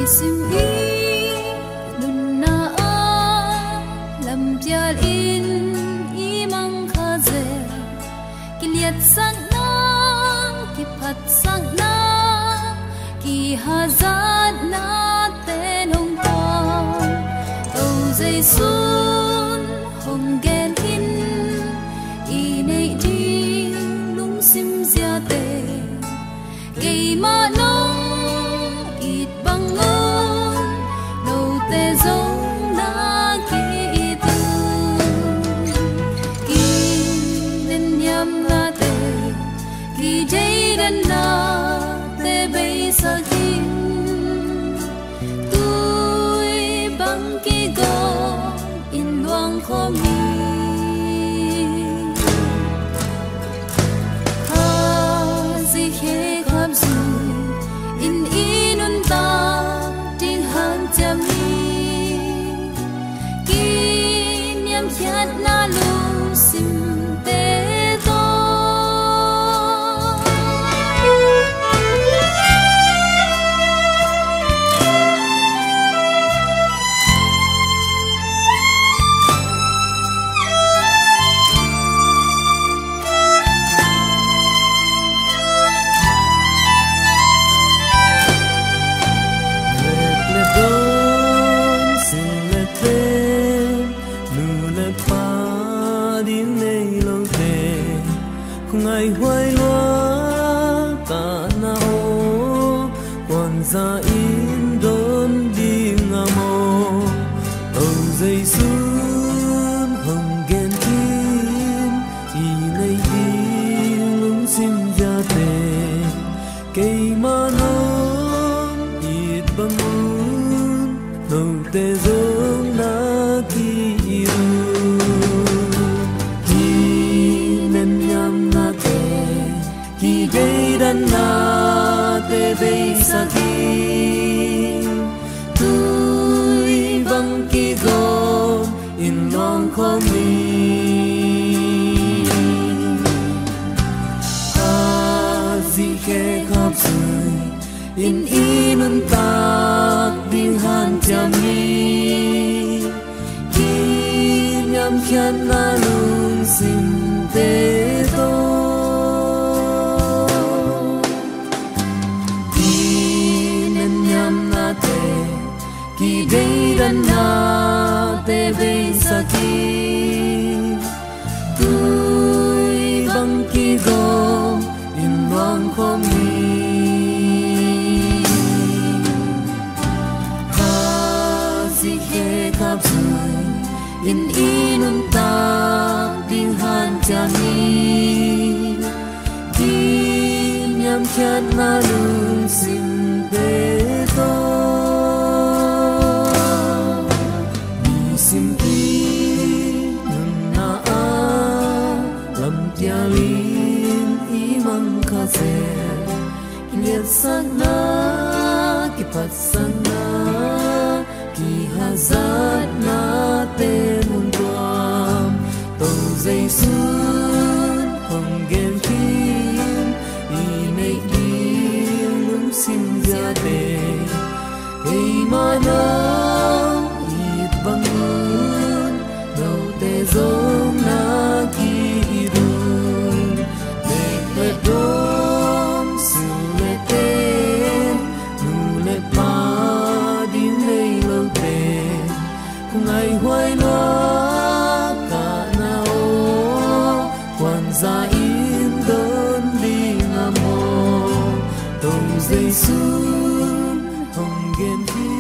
sim hi nun na a lam pial in i mang kha ze kiliat sang na ki phat sang na ki hazat na te nong ta tâu dây sun hồng gen in i nei ding lung sim zia te cây ma nong ít băng ơn đầu tê giống na ki tu ki nên nhắm na te ki dây đan na te bay sa kim tôi băng ki go in luang khó mi ha gì khi khám rồi in inun ta ting han cham ni ki nyam khat na lu sim te to ngày hoài loa ta na o quan gia in đón đi ngà mò âu dây sun hồng gen kim i nay đi lung sim gia tề cây ma non ít băng mun đầu tê giống na ki gây đan na te bay sa ki tôi văng ki gom in long khó mi a di khe khắp rồi in inun ta ding han cham ni ki nyam khan na lung sim te to ki gây đan na te bay sa ki tôi băng ki gom in loang khó mi ha di khe khắp rồi in inun ta ding han cham ni ki nyam khat na lung sim te to sim i nun na a lam tia lin i mang kha se kiliat sang na ki phat sang na ki hazat na te mun tuam tâu dây sun hồng gen kim i nei đi lung sim gia te cây ma nong băng ơn đầu tê giống na ki run để quét đom sự lệ tên nu lệ pa đi lấy lâu tê không ai hoài loa cả nào quan gia in đơn đi ngà mò tông dây sun hồng gen